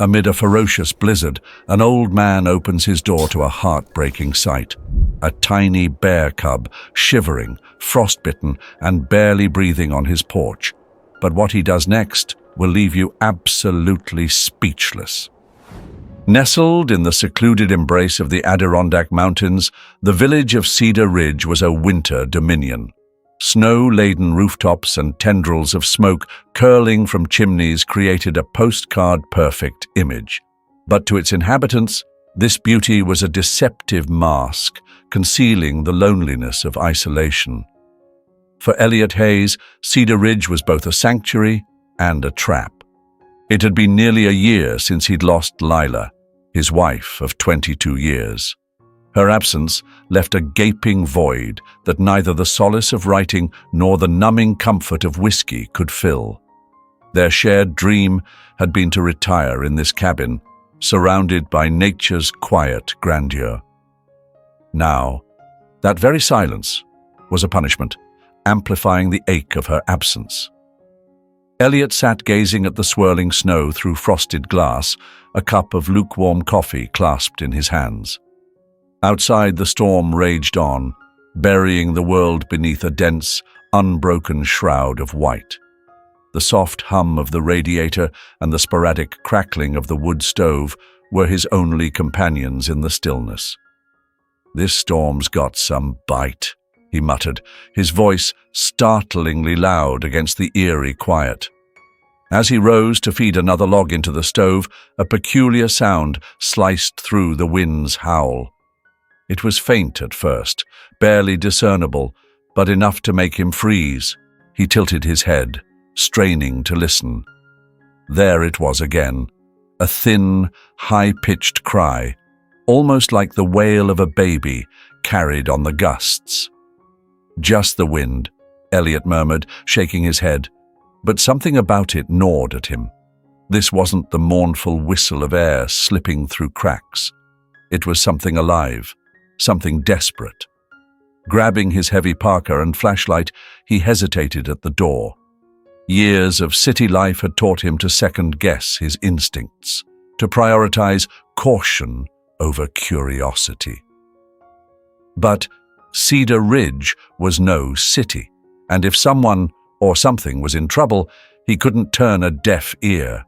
Amid a ferocious blizzard, an old man opens his door to a heartbreaking sight. A tiny bear cub, shivering, frostbitten, and barely breathing on his porch. But what he does next will leave you absolutely speechless. Nestled in the secluded embrace of the Adirondack Mountains, the village of Cedar Ridge was a winter dominion. Snow-laden rooftops and tendrils of smoke curling from chimneys created a postcard-perfect image. But to its inhabitants, this beauty was a deceptive mask, concealing the loneliness of isolation. For Elliot Hayes, Cedar Ridge was both a sanctuary and a trap. It had been nearly a year since he'd lost Lila, his wife of 22 years. Her absence left a gaping void that neither the solace of writing nor the numbing comfort of whiskey could fill. Their shared dream had been to retire in this cabin, surrounded by nature's quiet grandeur. Now, that very silence was a punishment, amplifying the ache of her absence. Elliot sat gazing at the swirling snow through frosted glass, a cup of lukewarm coffee clasped in his hands. Outside, the storm raged on, burying the world beneath a dense, unbroken shroud of white. The soft hum of the radiator and the sporadic crackling of the wood stove were his only companions in the stillness. "This storm's got some bite," he muttered, his voice startlingly loud against the eerie quiet. As he rose to feed another log into the stove, a peculiar sound sliced through the wind's howl. It was faint at first, barely discernible, but enough to make him freeze. He tilted his head, straining to listen. There it was again, a thin, high-pitched cry, almost like the wail of a baby carried on the gusts. "Just the wind," Elliot murmured, shaking his head, but something about it gnawed at him. This wasn't the mournful whistle of air slipping through cracks. It was something alive, something desperate. Grabbing his heavy parka and flashlight, he hesitated at the door. Years of city life had taught him to second-guess his instincts, to prioritize caution over curiosity. But Cedar Ridge was no city, and if someone or something was in trouble, he couldn't turn a deaf ear.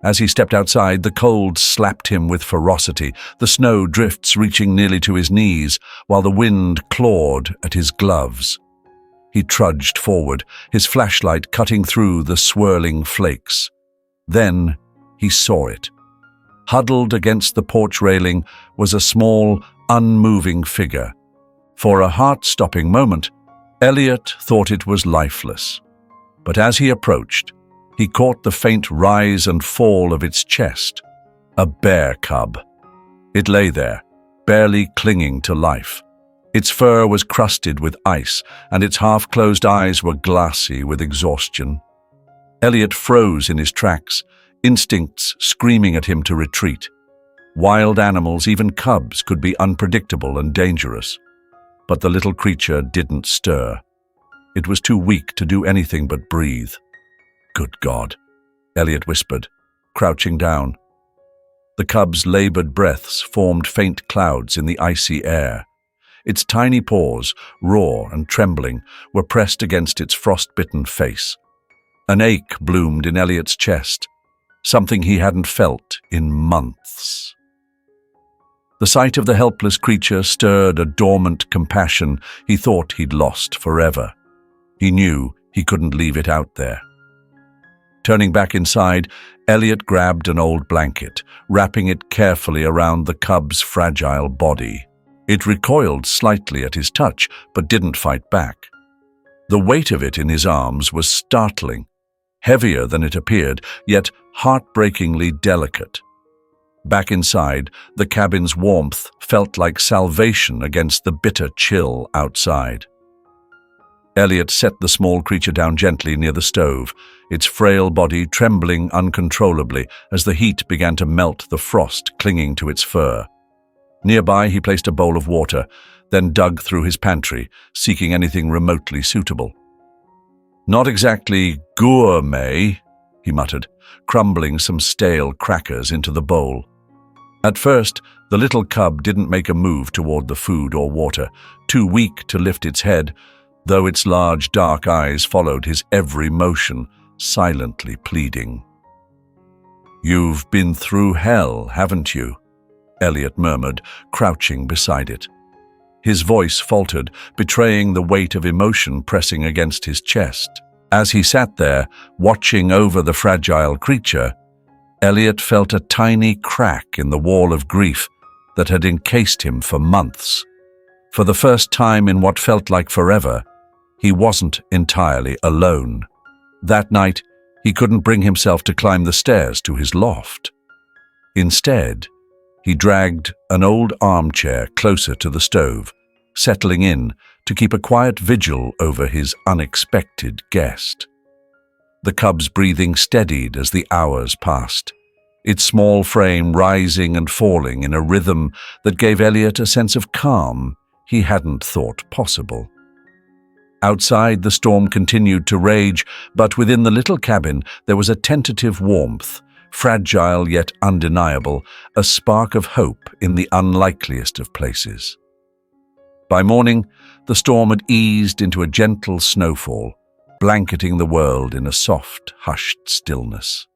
As he stepped outside, the cold slapped him with ferocity, the snow drifts reaching nearly to his knees, while the wind clawed at his gloves. He trudged forward, his flashlight cutting through the swirling flakes. Then he saw it. Huddled against the porch railing was a small, unmoving figure. For a heart-stopping moment, Elliot thought it was lifeless. But as he approached, he caught the faint rise and fall of its chest. A bear cub. It lay there, barely clinging to life. Its fur was crusted with ice, and its half-closed eyes were glassy with exhaustion. Elliot froze in his tracks, instincts screaming at him to retreat. Wild animals, even cubs, could be unpredictable and dangerous. But the little creature didn't stir. It was too weak to do anything but breathe. "Good God," Elliot whispered, crouching down. The cub's labored breaths formed faint clouds in the icy air. Its tiny paws, raw and trembling, were pressed against its frost-bitten face. An ache bloomed in Elliot's chest, something he hadn't felt in months. The sight of the helpless creature stirred a dormant compassion he thought he'd lost forever. He knew he couldn't leave it out there. Turning back inside, Elliot grabbed an old blanket, wrapping it carefully around the cub's fragile body. It recoiled slightly at his touch, but didn't fight back. The weight of it in his arms was startling, heavier than it appeared, yet heartbreakingly delicate. Back inside, the cabin's warmth felt like salvation against the bitter chill outside. Elliot set the small creature down gently near the stove, its frail body trembling uncontrollably as the heat began to melt the frost clinging to its fur. Nearby, he placed a bowl of water, then dug through his pantry, seeking anything remotely suitable. "Not exactly gourmet," he muttered, crumbling some stale crackers into the bowl. At first, the little cub didn't make a move toward the food or water, too weak to lift its head, though its large dark eyes followed his every motion, silently pleading. "You've been through hell, haven't you?" Elliot murmured, crouching beside it. His voice faltered, betraying the weight of emotion pressing against his chest. As he sat there, watching over the fragile creature, Elliot felt a tiny crack in the wall of grief that had encased him for months. For the first time in what felt like forever, he wasn't entirely alone. That night, he couldn't bring himself to climb the stairs to his loft. Instead, he dragged an old armchair closer to the stove, settling in to keep a quiet vigil over his unexpected guest. The cub's breathing steadied as the hours passed, its small frame rising and falling in a rhythm that gave Elliot a sense of calm he hadn't thought possible. Outside, the storm continued to rage, but within the little cabin there was a tentative warmth, fragile yet undeniable, a spark of hope in the unlikeliest of places. By morning, the storm had eased into a gentle snowfall, blanketing the world in a soft, hushed stillness.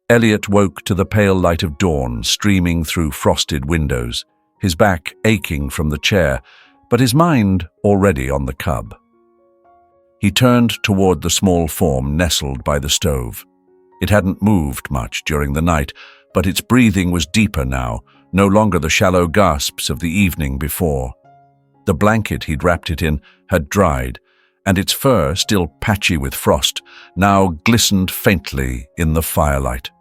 Elliot woke to the pale light of dawn streaming through frosted windows, his back aching from the chair, but his mind already on the cub. He turned toward the small form nestled by the stove. It hadn't moved much during the night, but its breathing was deeper now, no longer the shallow gasps of the evening before. The blanket he'd wrapped it in had dried, and its fur, still patchy with frost, now glistened faintly in the firelight.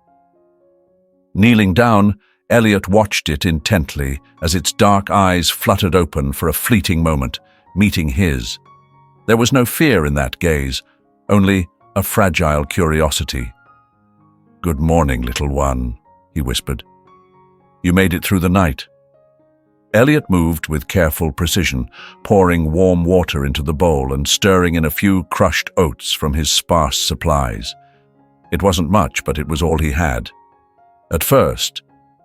Kneeling down, Elliot watched it intently as its dark eyes fluttered open for a fleeting moment, meeting his. There was no fear in that gaze, only a fragile curiosity. "Good morning, little one," he whispered. "You made it through the night." Elliot moved with careful precision, pouring warm water into the bowl and stirring in a few crushed oats from his sparse supplies. It wasn't much, but it was all he had. At first,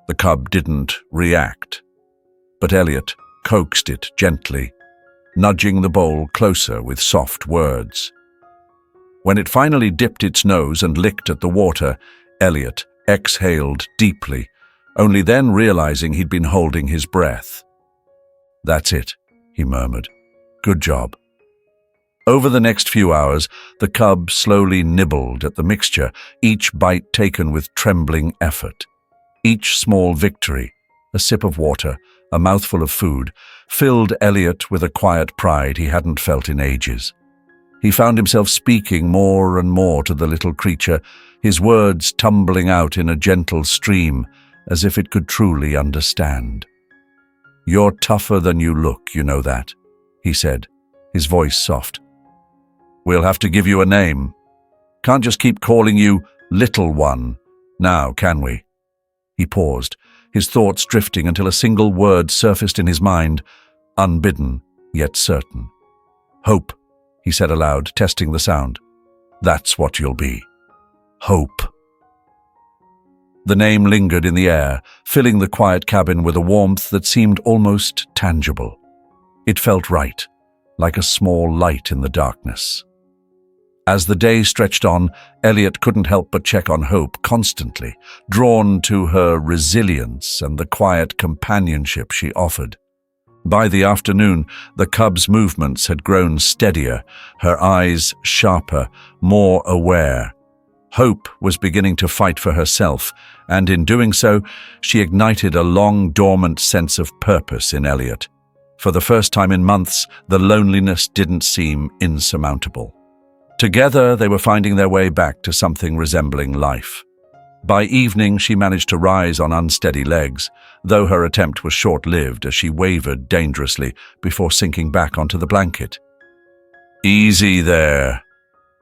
the cub didn't react, but Elliot coaxed it gently, nudging the bowl closer with soft words. When it finally dipped its nose and licked at the water, Elliot exhaled deeply, only then realizing he'd been holding his breath. "That's it," he murmured. "Good job." Over the next few hours, the cub slowly nibbled at the mixture, each bite taken with trembling effort. Each small victory, a sip of water, a mouthful of food, filled Elliot with a quiet pride he hadn't felt in ages. He found himself speaking more and more to the little creature, his words tumbling out in a gentle stream, as if it could truly understand. "You're tougher than you look, you know that," he said, his voice soft. "We'll have to give you a name. Can't just keep calling you Little One, now, can we?" He paused, his thoughts drifting until a single word surfaced in his mind, unbidden, yet certain. "Hope," he said aloud, testing the sound. "That's what you'll be. Hope." The name lingered in the air, filling the quiet cabin with a warmth that seemed almost tangible. It felt right, like a small light in the darkness. As the day stretched on, Elliot couldn't help but check on Hope constantly, drawn to her resilience and the quiet companionship she offered. By the afternoon, the cub's movements had grown steadier, her eyes sharper, more aware. Hope was beginning to fight for herself, and in doing so, she ignited a long-dormant sense of purpose in Elliot. For the first time in months, the loneliness didn't seem insurmountable. Together, they were finding their way back to something resembling life. By evening, she managed to rise on unsteady legs, though her attempt was short-lived as she wavered dangerously before sinking back onto the blanket. "Easy there,"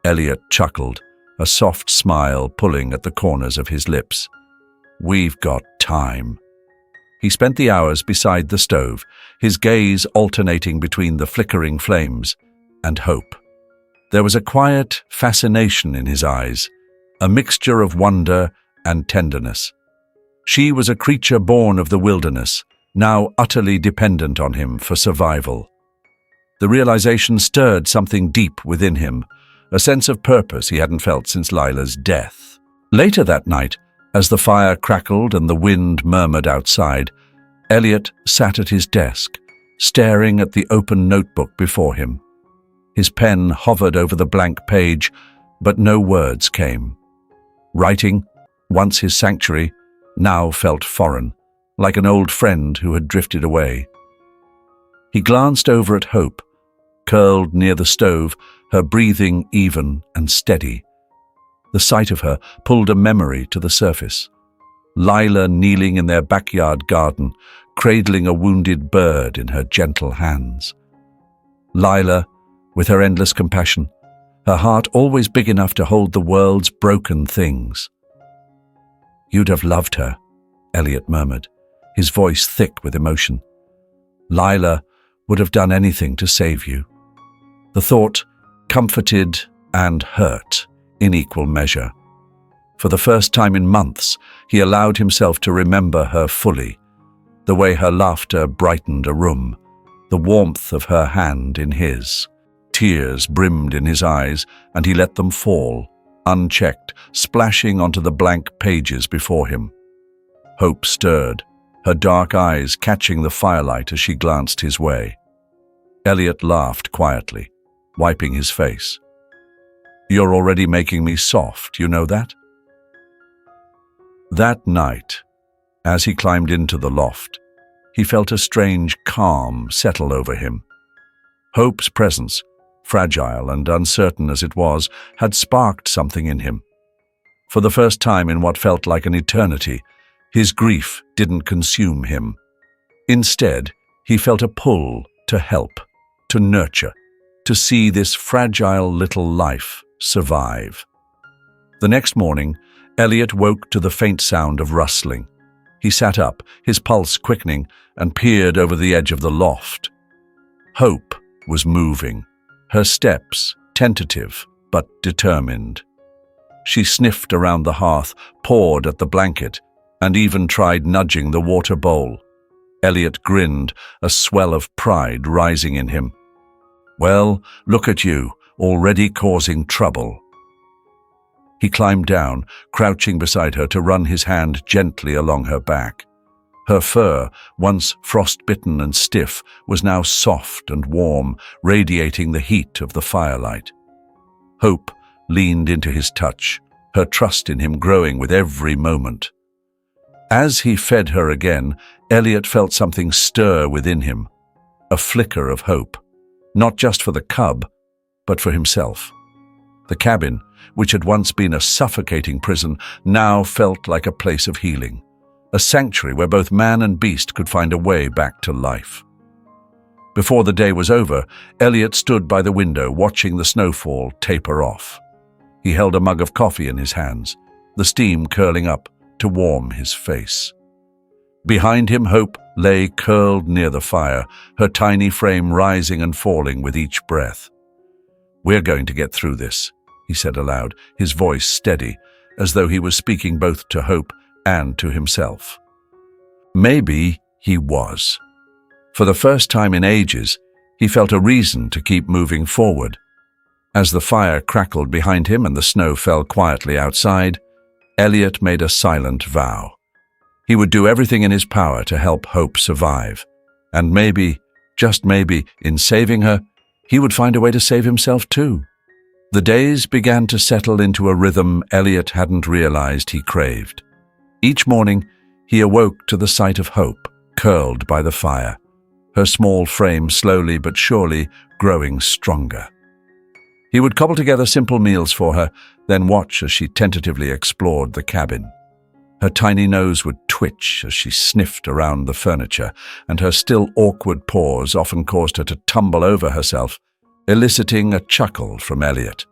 Elliot chuckled, a soft smile pulling at the corners of his lips. "We've got time." He spent the hours beside the stove, his gaze alternating between the flickering flames and hope. There was a quiet fascination in his eyes, a mixture of wonder and tenderness. She was a creature born of the wilderness, now utterly dependent on him for survival. The realization stirred something deep within him, a sense of purpose he hadn't felt since Lila's death. Later that night, as the fire crackled and the wind murmured outside, Elliot sat at his desk, staring at the open notebook before him. His pen hovered over the blank page, but no words came. Writing, once his sanctuary, now felt foreign, like an old friend who had drifted away. He glanced over at Hope, curled near the stove, her breathing even and steady. The sight of her pulled a memory to the surface. Lila kneeling in their backyard garden, cradling a wounded bird in her gentle hands. Lila, with her endless compassion, her heart always big enough to hold the world's broken things. "You'd have loved her," Elliot murmured, his voice thick with emotion. "Lila would have done anything to save you." The thought comforted and hurt in equal measure. For the first time in months, he allowed himself to remember her fully, the way her laughter brightened a room, the warmth of her hand in his. Tears brimmed in his eyes, and he let them fall, unchecked, splashing onto the blank pages before him. Hope stirred, her dark eyes catching the firelight as she glanced his way. Elliot laughed quietly, wiping his face. "You're already making me soft, you know that?" That night, as he climbed into the loft, he felt a strange calm settle over him. Hope's presence, fragile and uncertain as it was, had sparked something in him. For the first time in what felt like an eternity, his grief didn't consume him. Instead, he felt a pull to help, to nurture, to see this fragile little life survive. The next morning, Elliot woke to the faint sound of rustling. He sat up, his pulse quickening, and peered over the edge of the loft. Hope was moving, her steps tentative but determined. She sniffed around the hearth, pawed at the blanket, and even tried nudging the water bowl. Elliot grinned, a swell of pride rising in him. "Well, look at you, already causing trouble." He climbed down, crouching beside her to run his hand gently along her back. Her fur, once frostbitten and stiff, was now soft and warm, radiating the heat of the firelight. Hope leaned into his touch, her trust in him growing with every moment. As he fed her again, Elliot felt something stir within him, a flicker of hope, not just for the cub, but for himself. The cabin, which had once been a suffocating prison, now felt like a place of healing, a sanctuary where both man and beast could find a way back to life. Before the day was over, Elliot stood by the window watching the snowfall taper off. He held a mug of coffee in his hands, the steam curling up to warm his face. Behind him, Hope lay curled near the fire, her tiny frame rising and falling with each breath. "We're going to get through this," he said aloud, his voice steady, as though he was speaking both to Hope and to himself. Maybe he was. For the first time in ages, he felt a reason to keep moving forward. As the fire crackled behind him and the snow fell quietly outside, Elliot made a silent vow. He would do everything in his power to help Hope survive, and maybe, just maybe, in saving her, he would find a way to save himself too. The days began to settle into a rhythm Elliot hadn't realized he craved. Each morning, he awoke to the sight of Hope, curled by the fire, her small frame slowly but surely growing stronger. He would cobble together simple meals for her, then watch as she tentatively explored the cabin. Her tiny nose would twitch as she sniffed around the furniture, and her still awkward paws often caused her to tumble over herself, eliciting a chuckle from Elliot.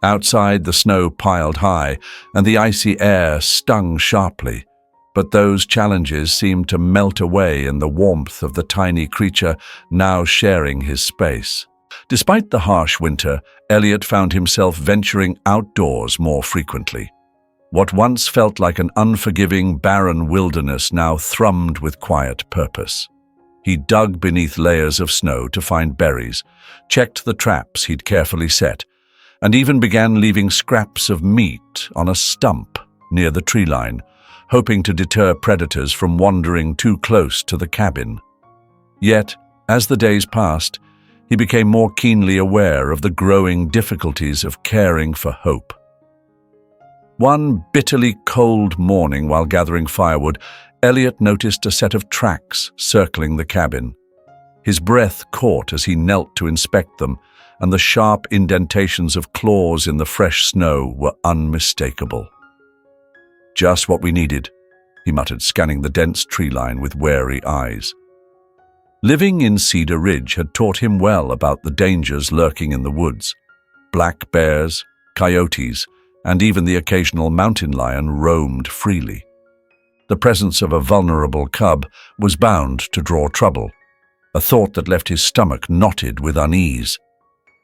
Outside, the snow piled high, and the icy air stung sharply, but those challenges seemed to melt away in the warmth of the tiny creature now sharing his space. Despite the harsh winter, Elliot found himself venturing outdoors more frequently. What once felt like an unforgiving, barren wilderness now thrummed with quiet purpose. He dug beneath layers of snow to find berries, checked the traps he'd carefully set, and even began leaving scraps of meat on a stump near the tree line, hoping to deter predators from wandering too close to the cabin. Yet, as the days passed, he became more keenly aware of the growing difficulties of caring for Hope. One bitterly cold morning while gathering firewood, Elliot noticed a set of tracks circling the cabin. His breath caught as he knelt to inspect them, and the sharp indentations of claws in the fresh snow were unmistakable. "Just what we needed," he muttered, scanning the dense tree line with wary eyes. Living in Cedar Ridge had taught him well about the dangers lurking in the woods. Black bears, coyotes, and even the occasional mountain lion roamed freely. The presence of a vulnerable cub was bound to draw trouble, a thought that left his stomach knotted with unease.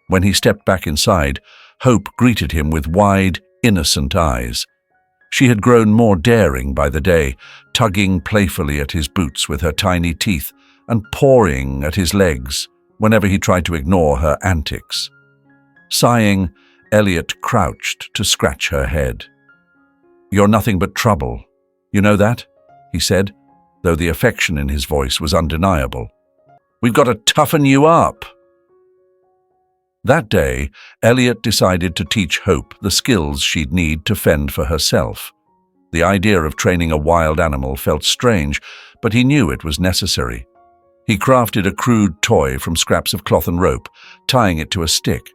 When he stepped back inside, Hope greeted him with wide, innocent eyes. She had grown more daring by the day, tugging playfully at his boots with her tiny teeth and pawing at his legs whenever he tried to ignore her antics. Sighing, Elliot crouched to scratch her head. "You're nothing but trouble. You know that?" he said, though the affection in his voice was undeniable. "We've got to toughen you up." That day, Elliot decided to teach Hope the skills she'd need to fend for herself. The idea of training a wild animal felt strange, but he knew it was necessary. He crafted a crude toy from scraps of cloth and rope, tying it to a stick.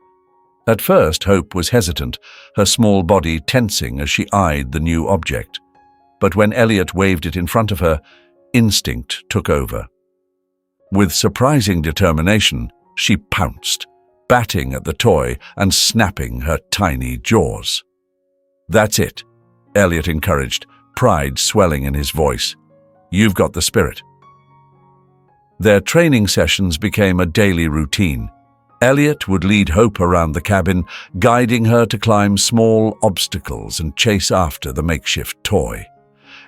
At first, Hope was hesitant, her small body tensing as she eyed the new object. But when Elliot waved it in front of her, instinct took over. With surprising determination, she pounced, batting at the toy and snapping her tiny jaws. "That's it," Elliot encouraged, pride swelling in his voice. "You've got the spirit." Their training sessions became a daily routine. Elliot would lead Hope around the cabin, guiding her to climb small obstacles and chase after the makeshift toy.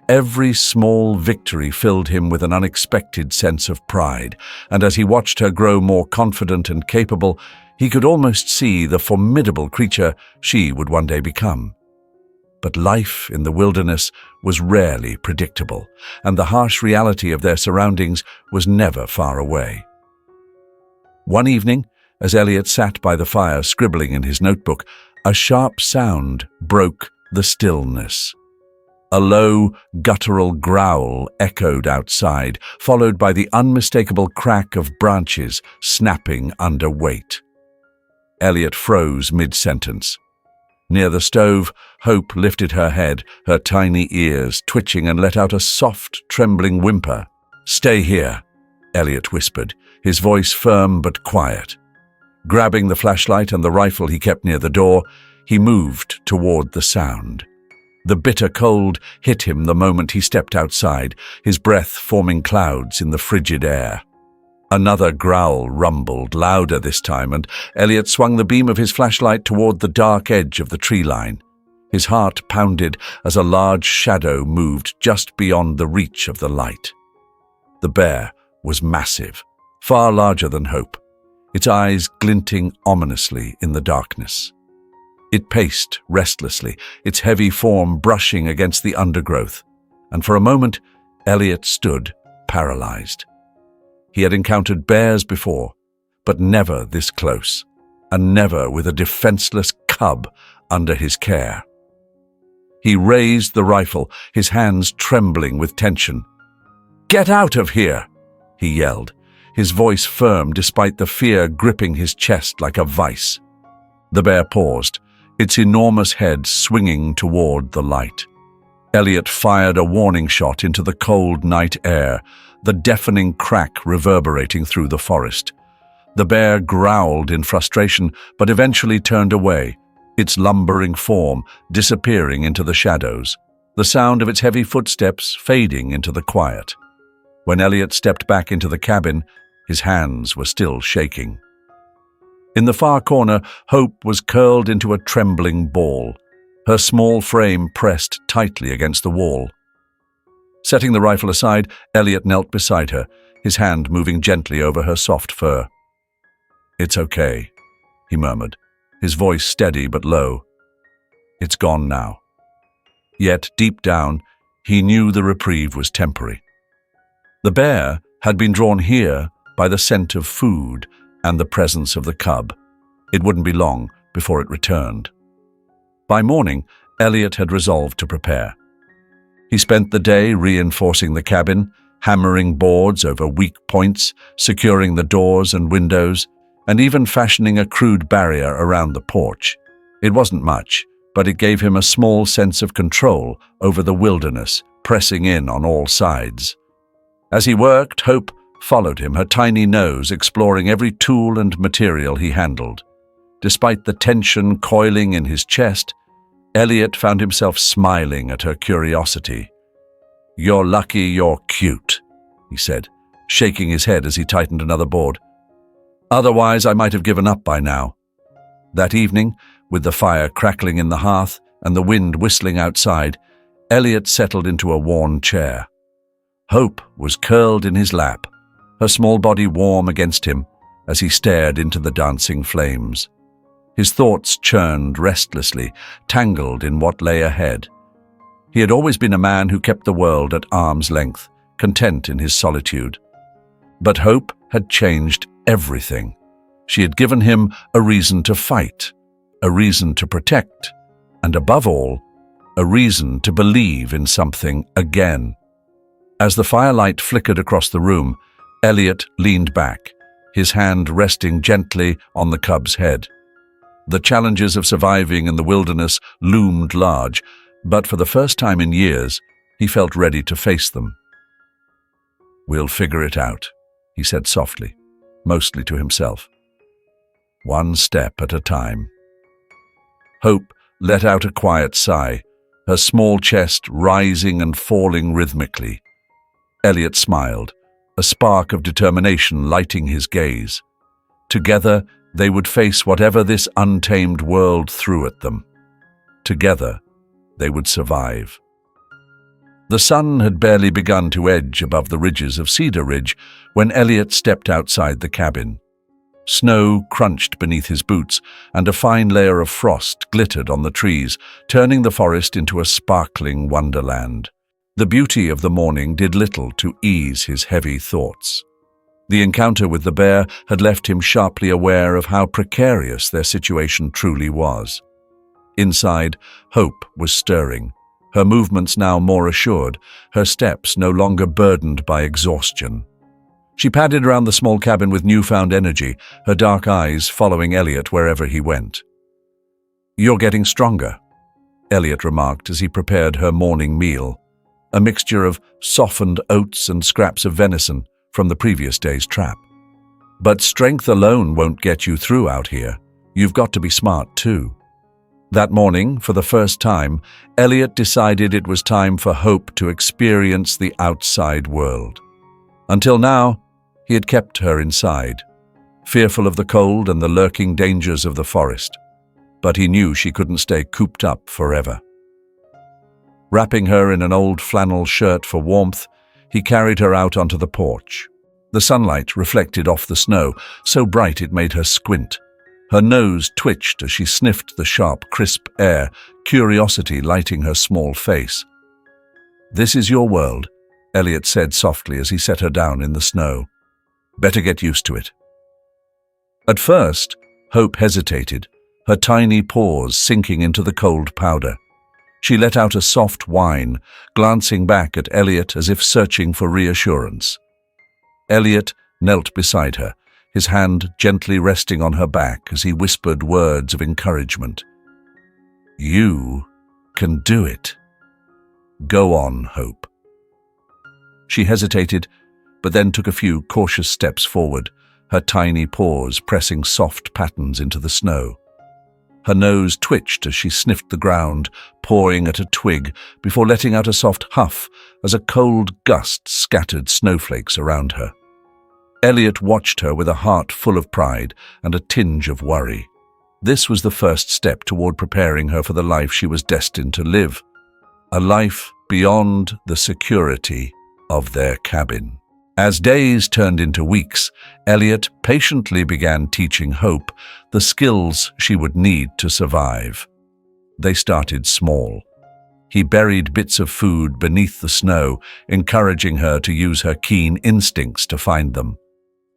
Every small victory filled him with an unexpected sense of pride, and as he watched her grow more confident and capable, he could almost see the formidable creature she would one day become. But life in the wilderness was rarely predictable, and the harsh reality of their surroundings was never far away. One evening, as Elliot sat by the fire scribbling in his notebook, a sharp sound broke the stillness. A low, guttural growl echoed outside, followed by the unmistakable crack of branches snapping under weight. Elliot froze mid-sentence. Near the stove, Hope lifted her head, her tiny ears twitching, and let out a soft, trembling whimper. "Stay here," Elliot whispered, his voice firm but quiet. Grabbing the flashlight and the rifle he kept near the door, he moved toward the sound. The bitter cold hit him the moment he stepped outside, his breath forming clouds in the frigid air. Another growl rumbled, louder this time, and Elliot swung the beam of his flashlight toward the dark edge of the tree line. His heart pounded as a large shadow moved just beyond the reach of the light. The bear was massive, far larger than Hope, its eyes glinting ominously in the darkness. It paced restlessly, its heavy form brushing against the undergrowth, and for a moment, Elliot stood paralyzed. He had encountered bears before, but never this close, and never with a defenseless cub under his care. He raised the rifle, his hands trembling with tension. "Get out of here!" he yelled, his voice firm despite the fear gripping his chest like a vice. The bear paused, its enormous head swinging toward the light. Elliot fired a warning shot into the cold night air, the deafening crack reverberating through the forest. The bear growled in frustration, but eventually turned away, its lumbering form disappearing into the shadows, the sound of its heavy footsteps fading into the quiet. When Elliot stepped back into the cabin, his hands were still shaking. In the far corner, Hope was curled into a trembling ball, her small frame pressed tightly against the wall. Setting the rifle aside, Elliot knelt beside her, his hand moving gently over her soft fur. "It's okay," he murmured, his voice steady but low. "It's gone now." Yet, deep down, he knew the reprieve was temporary. The bear had been drawn here by the scent of food and the presence of the cub. It wouldn't be long before it returned. By morning, Elliot had resolved to prepare. He spent the day reinforcing the cabin, hammering boards over weak points, securing the doors and windows, and even fashioning a crude barrier around the porch. It wasn't much, but it gave him a small sense of control over the wilderness, pressing in on all sides. As he worked, Hope followed him, her tiny nose exploring every tool and material he handled. Despite the tension coiling in his chest, Elliot found himself smiling at her curiosity. "You're lucky you're cute," he said, shaking his head as he tightened another board. "Otherwise, I might have given up by now." That evening, with the fire crackling in the hearth and the wind whistling outside, Elliot settled into a worn chair. Hope was curled in his lap, her small body warm against him as he stared into the dancing flames. His thoughts churned restlessly, tangled in what lay ahead. He had always been a man who kept the world at arm's length, content in his solitude. But Hope had changed everything. She had given him a reason to fight, a reason to protect, and above all, a reason to believe in something again. As the firelight flickered across the room, Elliot leaned back, his hand resting gently on the cub's head. The challenges of surviving in the wilderness loomed large, but for the first time in years, he felt ready to face them. "We'll figure it out," he said softly, mostly to himself. "One step at a time." Hope let out a quiet sigh, her small chest rising and falling rhythmically. Elliot smiled, a spark of determination lighting his gaze. Together, they would face whatever this untamed world threw at them. Together, they would survive. The sun had barely begun to edge above the ridges of Cedar Ridge when Elliot stepped outside the cabin. Snow crunched beneath his boots, and a fine layer of frost glittered on the trees, turning the forest into a sparkling wonderland. The beauty of the morning did little to ease his heavy thoughts. The encounter with the bear had left him sharply aware of how precarious their situation truly was. Inside, Hope was stirring, her movements now more assured, her steps no longer burdened by exhaustion. She padded around the small cabin with newfound energy, her dark eyes following Elliot wherever he went. "You're getting stronger," Elliot remarked as he prepared her morning meal, a mixture of softened oats and scraps of venison from the previous day's trap. "But strength alone won't get you through out here. You've got to be smart too." That morning, for the first time, Elliot decided it was time for Hope to experience the outside world. Until now, he had kept her inside, fearful of the cold and the lurking dangers of the forest. But he knew she couldn't stay cooped up forever. Wrapping her in an old flannel shirt for warmth, he carried her out onto the porch. The sunlight reflected off the snow, so bright it made her squint. Her nose twitched as she sniffed the sharp, crisp air, curiosity lighting her small face. "This is your world," Elliot said softly as he set her down in the snow. "Better get used to it." At first, Hope hesitated, her tiny paws sinking into the cold powder. She let out a soft whine, glancing back at Elliot as if searching for reassurance. Elliot knelt beside her, his hand gently resting on her back as he whispered words of encouragement. "You can do it. Go on, Hope." She hesitated, but then took a few cautious steps forward, her tiny paws pressing soft patterns into the snow. Her nose twitched as she sniffed the ground, pawing at a twig before letting out a soft huff as a cold gust scattered snowflakes around her. Elliot watched her with a heart full of pride and a tinge of worry. This was the first step toward preparing her for the life she was destined to live, a life beyond the security of their cabin. As days turned into weeks, Elliot patiently began teaching Hope the skills she would need to survive. They started small. He buried bits of food beneath the snow, encouraging her to use her keen instincts to find them.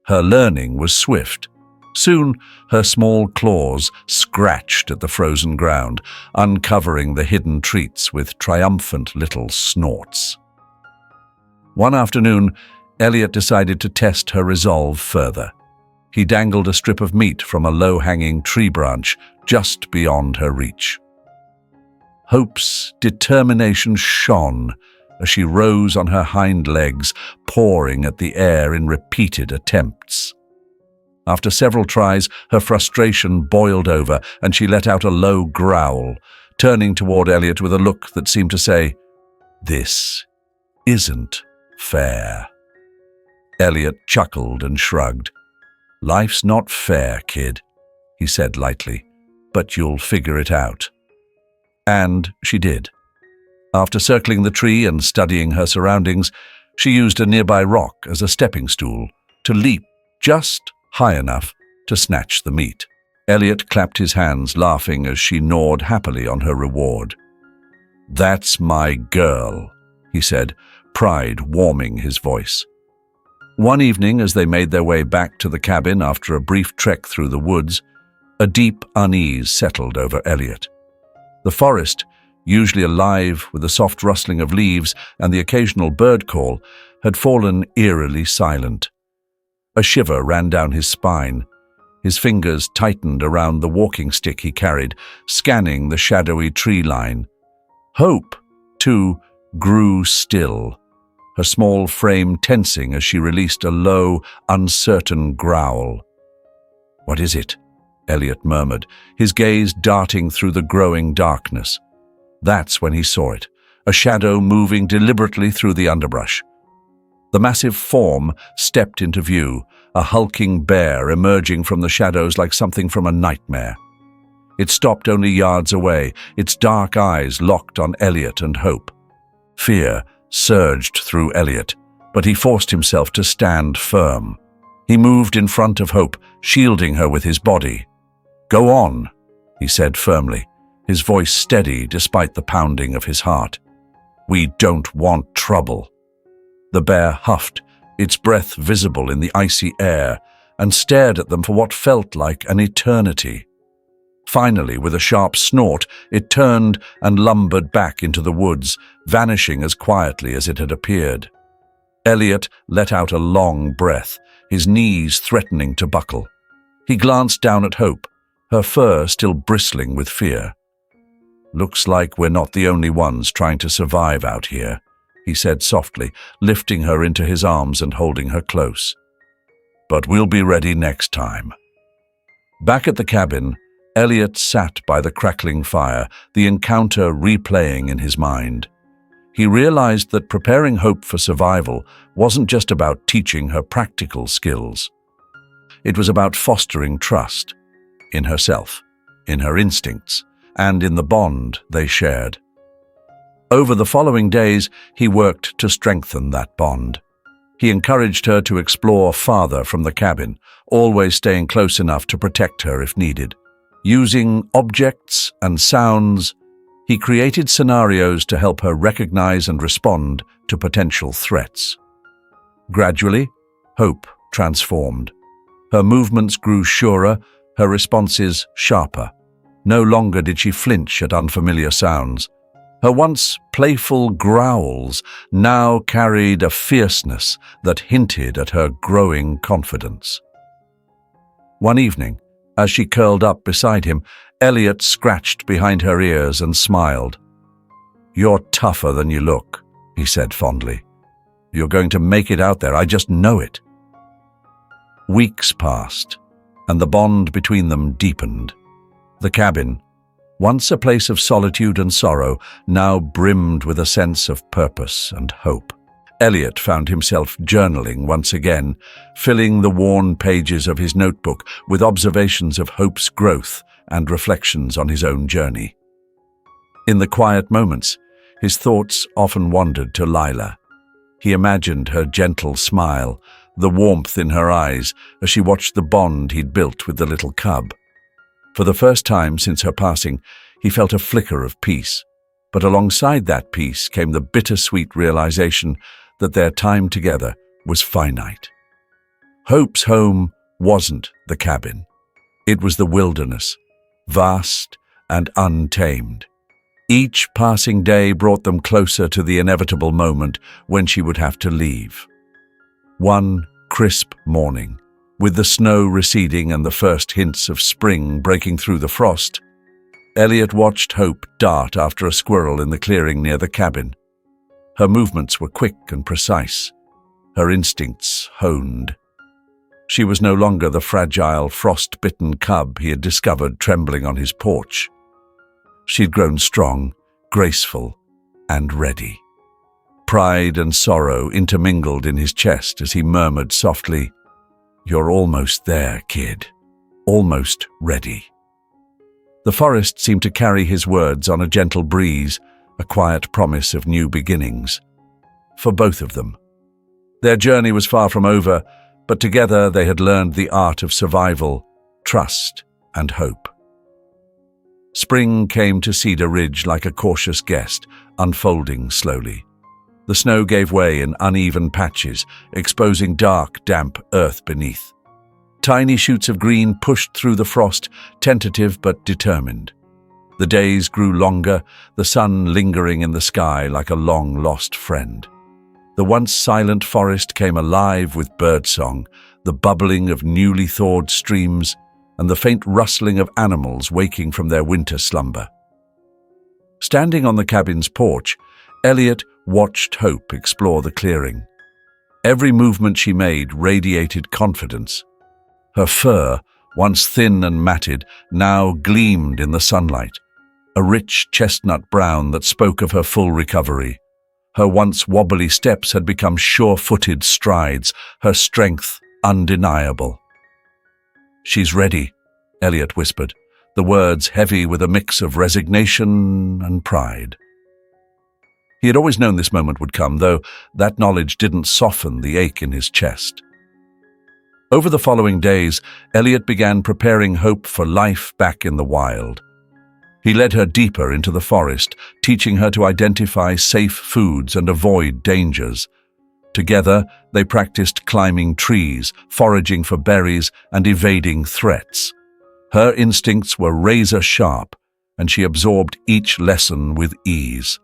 Her learning was swift. Soon, her small claws scratched at the frozen ground, uncovering the hidden treats with triumphant little snorts. One afternoon, Elliot decided to test her resolve further. He dangled a strip of meat from a low-hanging tree branch just beyond her reach. Hope's determination shone as she rose on her hind legs, pawing at the air in repeated attempts. After several tries, her frustration boiled over and she let out a low growl, turning toward Elliot with a look that seemed to say, "This isn't fair." Elliot chuckled and shrugged. "Life's not fair, kid," he said lightly, "but you'll figure it out." And she did. After circling the tree and studying her surroundings, she used a nearby rock as a stepping stool to leap just high enough to snatch the meat. Elliot clapped his hands, laughing as she gnawed happily on her reward. "That's my girl," he said, pride warming his voice. One evening, as they made their way back to the cabin after a brief trek through the woods, a deep unease settled over Elliot. The forest, usually alive with the soft rustling of leaves and the occasional bird call, had fallen eerily silent. A shiver ran down his spine. His fingers tightened around the walking stick he carried, scanning the shadowy tree line. Hope, too, grew still, her small frame tensing as she released a low, uncertain growl. "What is it?" Elliot murmured, his gaze darting through the growing darkness. That's when he saw it, a shadow moving deliberately through the underbrush. The massive form stepped into view, a hulking bear emerging from the shadows like something from a nightmare. It stopped only yards away, its dark eyes locked on Elliot and Hope. Fear surged through Elliot, but he forced himself to stand firm. He moved in front of Hope, shielding her with his body. "Go on," he said firmly, his voice steady despite the pounding of his heart. "We don't want trouble." The bear huffed, its breath visible in the icy air, and stared at them for what felt like an eternity. Finally, with a sharp snort, it turned and lumbered back into the woods, vanishing as quietly as it had appeared. Elliot let out a long breath, his knees threatening to buckle. He glanced down at Hope, her fur still bristling with fear. "Looks like we're not the only ones trying to survive out here," he said softly, lifting her into his arms and holding her close. "But we'll be ready next time." Back at the cabin, Elliot sat by the crackling fire, the encounter replaying in his mind. He realized that preparing Hope for survival wasn't just about teaching her practical skills. It was about fostering trust in herself, in her instincts, and in the bond they shared. Over the following days, he worked to strengthen that bond. He encouraged her to explore farther from the cabin, always staying close enough to protect her if needed. Using objects and sounds, he created scenarios to help her recognize and respond to potential threats. Gradually, Hope transformed. Her movements grew surer, her responses sharper. No longer did she flinch at unfamiliar sounds. Her once playful growls now carried a fierceness that hinted at her growing confidence. One evening, as she curled up beside him, Elliot scratched behind her ears and smiled. "You're tougher than you look," he said fondly. "You're going to make it out there, I just know it." Weeks passed, and the bond between them deepened. The cabin, once a place of solitude and sorrow, now brimmed with a sense of purpose and hope. Elliot found himself journaling once again, filling the worn pages of his notebook with observations of Hope's growth and reflections on his own journey. In the quiet moments, his thoughts often wandered to Lila. He imagined her gentle smile, the warmth in her eyes as she watched the bond he'd built with the little cub. For the first time since her passing, he felt a flicker of peace, but alongside that peace came the bittersweet realization that their time together was finite. Hope's home wasn't the cabin. It was the wilderness, vast and untamed. Each passing day brought them closer to the inevitable moment when she would have to leave. One crisp morning, with the snow receding and the first hints of spring breaking through the frost, Elliot watched Hope dart after a squirrel in the clearing near the cabin. Her movements were quick and precise, her instincts honed. She was no longer the fragile, frost-bitten cub he had discovered trembling on his porch. She'd grown strong, graceful, and ready. Pride and sorrow intermingled in his chest as he murmured softly, "You're almost there, kid. Almost ready." The forest seemed to carry his words on a gentle breeze, a quiet promise of new beginnings. For both of them. Their journey was far from over, but together they had learned the art of survival, trust, and hope. Spring came to Cedar Ridge like a cautious guest, unfolding slowly. The snow gave way in uneven patches, exposing dark, damp earth beneath. Tiny shoots of green pushed through the frost, tentative but determined. The days grew longer, the sun lingering in the sky like a long-lost friend. The once silent forest came alive with birdsong, the bubbling of newly thawed streams, and the faint rustling of animals waking from their winter slumber. Standing on the cabin's porch, Elliot watched Hope explore the clearing. Every movement she made radiated confidence. Her fur, once thin and matted, now gleamed in the sunlight, a rich chestnut brown that spoke of her full recovery. Her once wobbly steps had become sure-footed strides, her strength undeniable. "She's ready," Elliot whispered, the words heavy with a mix of resignation and pride. He had always known this moment would come, though that knowledge didn't soften the ache in his chest. Over the following days, Elliot began preparing Hope for life back in the wild. He led her deeper into the forest, teaching her to identify safe foods and avoid dangers. Together, they practiced climbing trees, foraging for berries, and evading threats. Her instincts were razor-sharp, and she absorbed each lesson with ease.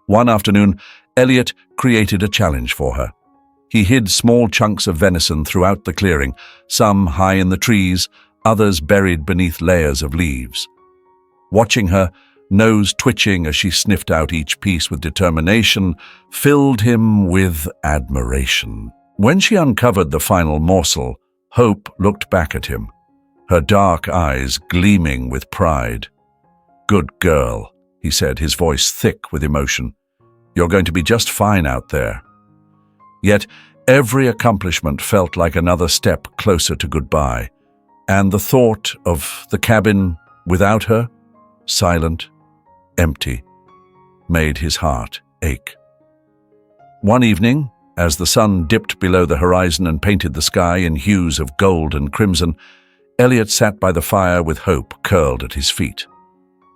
One afternoon, Elliot created a challenge for her. He hid small chunks of venison throughout the clearing, some high in the trees, others buried beneath layers of leaves. Watching her, nose twitching as she sniffed out each piece with determination, filled him with admiration. When she uncovered the final morsel, Hope looked back at him, her dark eyes gleaming with pride. "Good girl," he said, his voice thick with emotion. "You're going to be just fine out there." Yet every accomplishment felt like another step closer to goodbye, and the thought of the cabin without her, silent, empty, made his heart ache. One evening, as the sun dipped below the horizon and painted the sky in hues of gold and crimson, Elliot sat by the fire with Hope curled at his feet.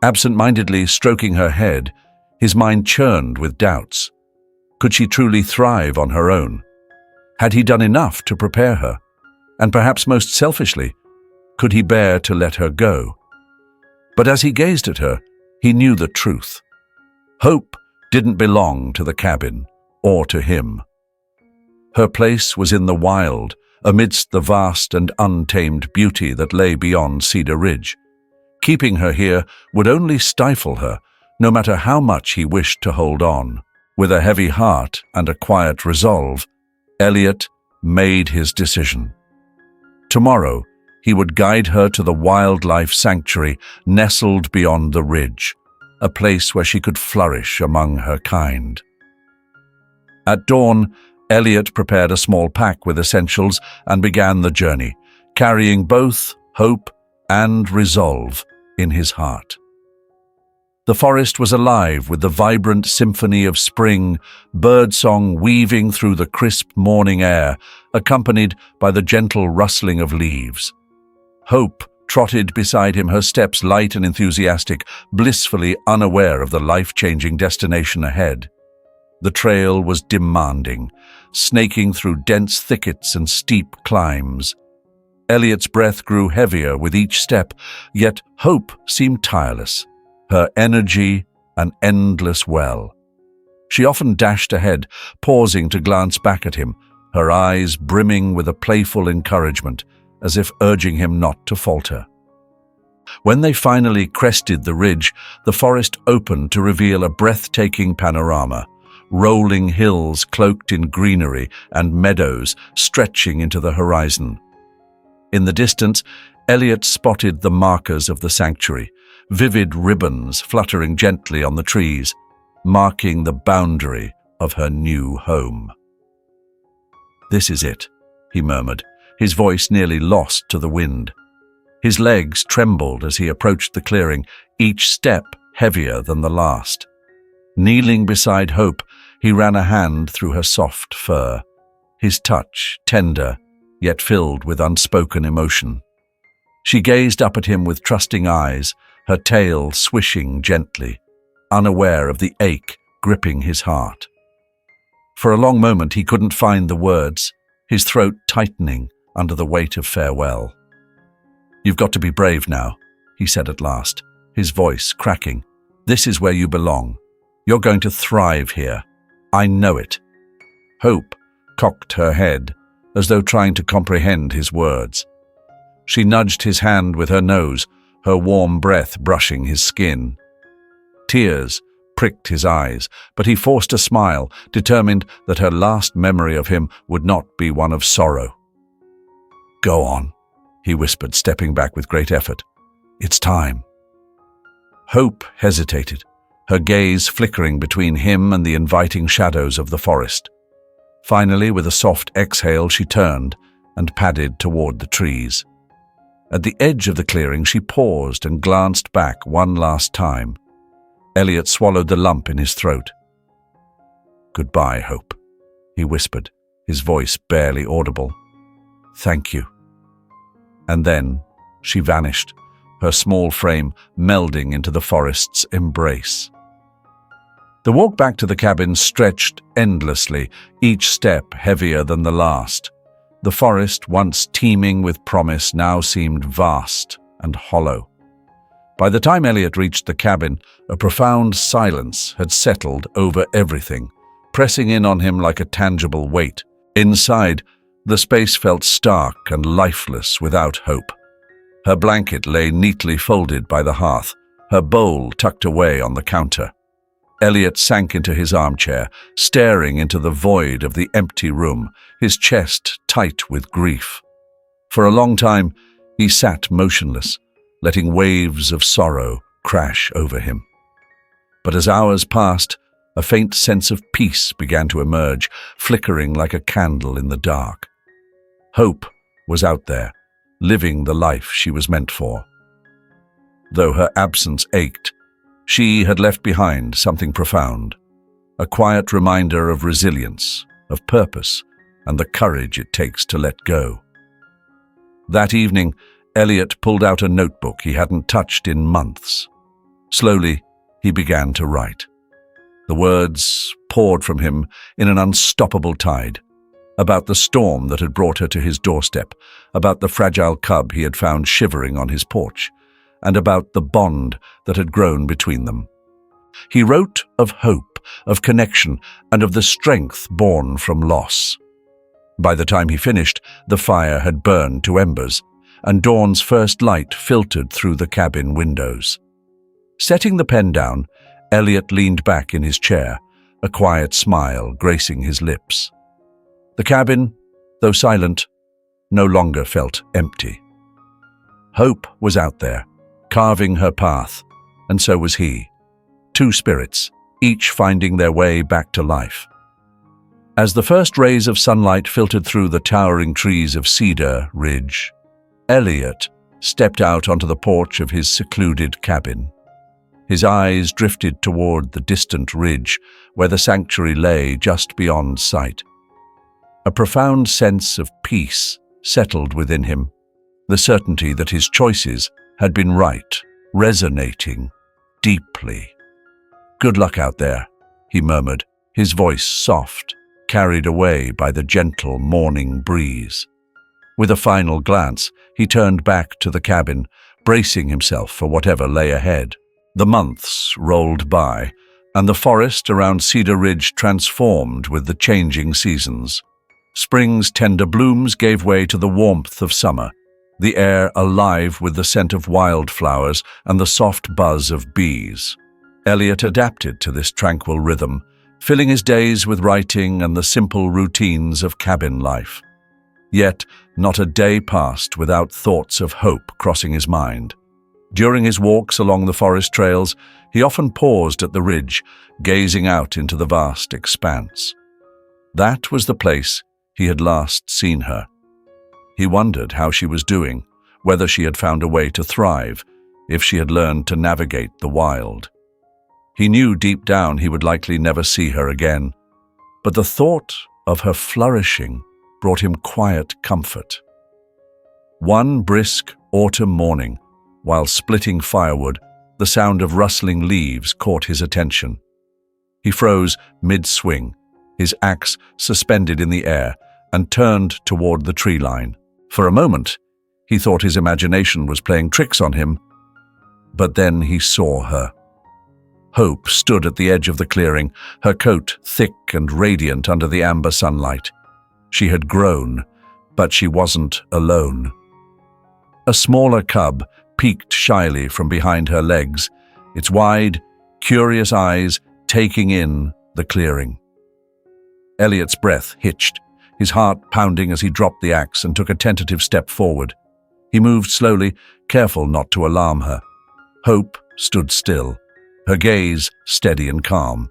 Absent-mindedly stroking her head, his mind churned with doubts. Could she truly thrive on her own? Had he done enough to prepare her? And perhaps most selfishly, could he bear to let her go? But as he gazed at her, he knew the truth. Hope didn't belong to the cabin or to him. Her place was in the wild, amidst the vast and untamed beauty that lay beyond Cedar Ridge. Keeping her here would only stifle her, no matter how much he wished to hold on. With a heavy heart and a quiet resolve, Elliot made his decision. Tomorrow, he would guide her to the wildlife sanctuary nestled beyond the ridge, a place where she could flourish among her kind. At dawn, Elliot prepared a small pack with essentials and began the journey, carrying both hope and resolve in his heart. The forest was alive with the vibrant symphony of spring, birdsong weaving through the crisp morning air, accompanied by the gentle rustling of leaves. Hope trotted beside him, her steps light and enthusiastic, blissfully unaware of the life-changing destination ahead. The trail was demanding, snaking through dense thickets and steep climbs. Elliot's breath grew heavier with each step, yet Hope seemed tireless, her energy an endless well. She often dashed ahead, pausing to glance back at him, her eyes brimming with a playful encouragement, as if urging him not to falter. When they finally crested the ridge, the forest opened to reveal a breathtaking panorama, rolling hills cloaked in greenery and meadows stretching into the horizon. In the distance, Elliot spotted the markers of the sanctuary, vivid ribbons fluttering gently on the trees, marking the boundary of her new home. "This is it," he murmured, his voice nearly lost to the wind. His legs trembled as he approached the clearing, each step heavier than the last. Kneeling beside Hope, he ran a hand through her soft fur, his touch tender, yet filled with unspoken emotion. She gazed up at him with trusting eyes, her tail swishing gently, unaware of the ache gripping his heart. For a long moment he couldn't find the words, his throat tightening under the weight of farewell. "You've got to be brave now," he said at last, his voice cracking. "This is where you belong. You're going to thrive here. I know it." Hope cocked her head, as though trying to comprehend his words. She nudged his hand with her nose, her warm breath brushing his skin. Tears pricked his eyes, but he forced a smile, determined that her last memory of him would not be one of sorrow. "Go on," he whispered, stepping back with great effort. "It's time." Hope hesitated, her gaze flickering between him and the inviting shadows of the forest. Finally, with a soft exhale, she turned and padded toward the trees. At the edge of the clearing, she paused and glanced back one last time. Elliot swallowed the lump in his throat. "Goodbye, Hope," he whispered, his voice barely audible. "Thank you." And then she vanished, her small frame melding into the forest's embrace. The walk back to the cabin stretched endlessly, each step heavier than the last. The forest, once teeming with promise, now seemed vast and hollow. By the time Elliot reached the cabin, a profound silence had settled over everything, pressing in on him like a tangible weight. Inside, the space felt stark and lifeless without Hope. Her blanket lay neatly folded by the hearth, her bowl tucked away on the counter. Elliot sank into his armchair, staring into the void of the empty room, his chest tight with grief. For a long time, he sat motionless, letting waves of sorrow crash over him. But as hours passed, a faint sense of peace began to emerge, flickering like a candle in the dark. Hope was out there, living the life she was meant for. Though her absence ached, she had left behind something profound, a quiet reminder of resilience, of purpose, and the courage it takes to let go. That evening, Elliot pulled out a notebook he hadn't touched in months. Slowly, he began to write. The words poured from him in an unstoppable tide, about the storm that had brought her to his doorstep, about the fragile cub he had found shivering on his porch, and about the bond that had grown between them. He wrote of hope, of connection, and of the strength born from loss. By the time he finished, the fire had burned to embers, and dawn's first light filtered through the cabin windows. Setting the pen down, Elliot leaned back in his chair, a quiet smile gracing his lips. The cabin, though silent, no longer felt empty. Hope was out there, carving her path, and so was he. Two spirits, each finding their way back to life. As the first rays of sunlight filtered through the towering trees of Cedar Ridge, Elliot stepped out onto the porch of his secluded cabin. His eyes drifted toward the distant ridge where the sanctuary lay just beyond sight. A profound sense of peace settled within him, the certainty that his choices had been right, resonating deeply. "Good luck out there," he murmured, his voice soft, carried away by the gentle morning breeze. With a final glance, he turned back to the cabin, bracing himself for whatever lay ahead. The months rolled by, and the forest around Cedar Ridge transformed with the changing seasons. Spring's tender blooms gave way to the warmth of summer, the air alive with the scent of wildflowers and the soft buzz of bees. Elliot adapted to this tranquil rhythm, filling his days with writing and the simple routines of cabin life. Yet, not a day passed without thoughts of hope crossing his mind. During his walks along the forest trails, he often paused at the ridge, gazing out into the vast expanse. That was the place he had last seen her. He wondered how she was doing, whether she had found a way to thrive, if she had learned to navigate the wild. He knew deep down he would likely never see her again, but the thought of her flourishing brought him quiet comfort. One brisk autumn morning, while splitting firewood, the sound of rustling leaves caught his attention. He froze mid-swing, his axe suspended in the air, and turned toward the tree line. For a moment, he thought his imagination was playing tricks on him, but then he saw her. Hope stood at the edge of the clearing, her coat thick and radiant under the amber sunlight. She had grown, but she wasn't alone. A smaller cub peeked shyly from behind her legs, its wide, curious eyes taking in the clearing. Elliot's breath hitched, his heart pounding as he dropped the axe and took a tentative step forward. He moved slowly, careful not to alarm her. Hope stood still, her gaze steady and calm.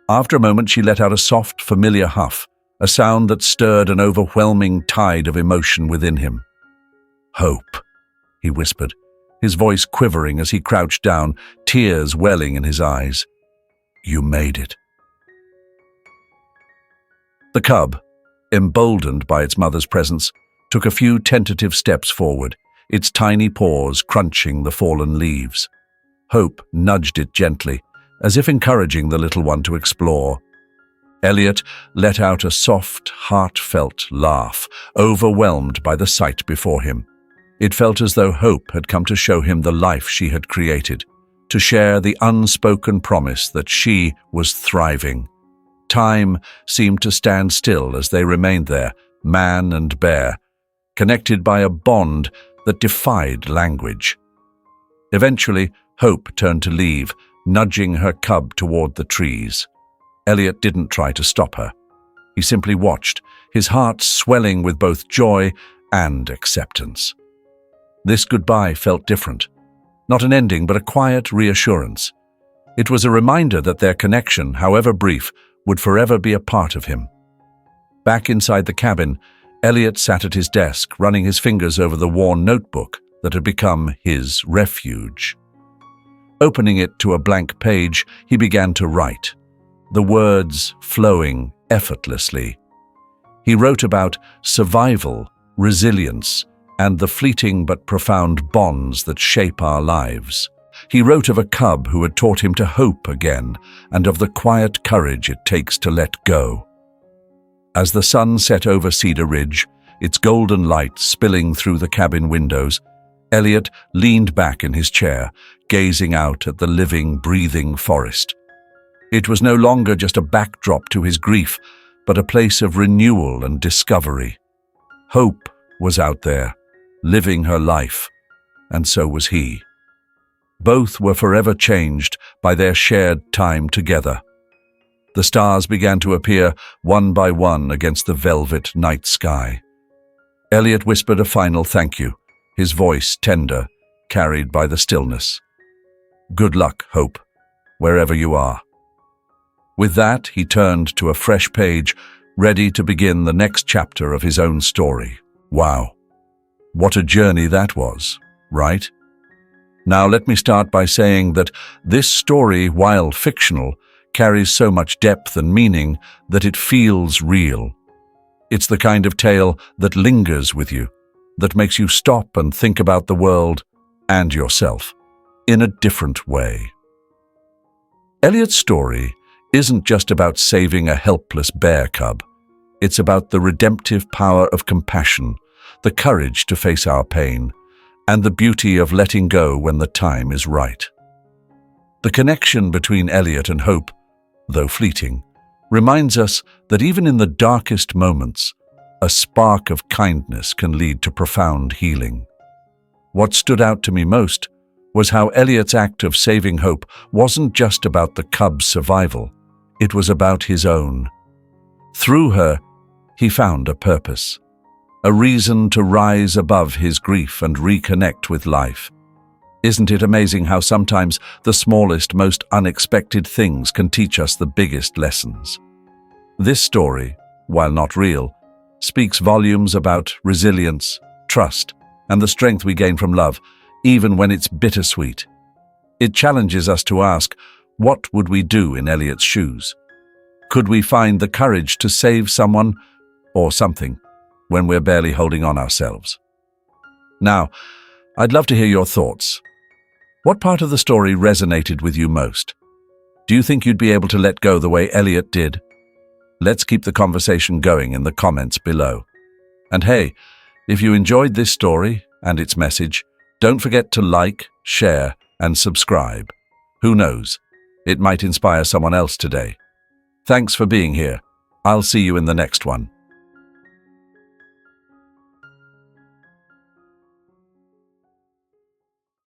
After a moment, she let out a soft, familiar huff, a sound that stirred an overwhelming tide of emotion within him. "Hope," he whispered, his voice quivering as he crouched down, tears welling in his eyes. "You made it." The cub, emboldened by its mother's presence, took a few tentative steps forward, its tiny paws crunching the fallen leaves. Hope nudged it gently, as if encouraging the little one to explore. Elliot let out a soft, heartfelt laugh, overwhelmed by the sight before him. It felt as though Hope had come to show him the life she had created, to share the unspoken promise that she was thriving. Time seemed to stand still as they remained there, man and bear, connected by a bond that defied language. Eventually, Hope turned to leave, nudging her cub toward the trees. Elliot didn't try to stop her. He simply watched, his heart swelling with both joy and acceptance. This goodbye felt different. Not an ending, but a quiet reassurance. It was a reminder that their connection, however brief, would forever be a part of him. Back inside the cabin, Elliot sat at his desk, running his fingers over the worn notebook that had become his refuge. Opening it to a blank page, he began to write, the words flowing effortlessly. He wrote about survival, resilience, and the fleeting but profound bonds that shape our lives. He wrote of a cub who had taught him to hope again, and of the quiet courage it takes to let go. As the sun set over Cedar Ridge, its golden light spilling through the cabin windows, Elliot leaned back in his chair, gazing out at the living, breathing forest. It was no longer just a backdrop to his grief, but a place of renewal and discovery. Hope was out there, living her life, and so was he. Both were forever changed by their shared time together. The stars began to appear one by one against the velvet night sky. Elliot whispered a final thank you, his voice tender, carried by the stillness. "Good luck, Hope, wherever you are." With that, he turned to a fresh page, ready to begin the next chapter of his own story. Wow, what a journey that was, right? Now let me start by saying that this story, while fictional, carries so much depth and meaning that it feels real. It's the kind of tale that lingers with you, that makes you stop and think about the world and yourself in a different way. Elliot's story isn't just about saving a helpless bear cub. It's about the redemptive power of compassion, the courage to face our pain, and the beauty of letting go when the time is right. The connection between Elliot and Hope, though fleeting, reminds us that even in the darkest moments, a spark of kindness can lead to profound healing. What stood out to me most was how Elliot's act of saving Hope wasn't just about the cub's survival, it was about his own. Through her, he found a purpose, a reason to rise above his grief and reconnect with life. Isn't it amazing how sometimes the smallest, most unexpected things can teach us the biggest lessons? This story, while not real, speaks volumes about resilience, trust, and the strength we gain from love, even when it's bittersweet. It challenges us to ask, what would we do in Elliot's shoes? Could we find the courage to save someone or something when we're barely holding on ourselves? Now, I'd love to hear your thoughts. What part of the story resonated with you most? Do you think you'd be able to let go the way Elliot did? Let's keep the conversation going in the comments below. And hey, if you enjoyed this story and its message, don't forget to like, share, and subscribe. Who knows? It might inspire someone else today. Thanks for being here. I'll see you in the next one.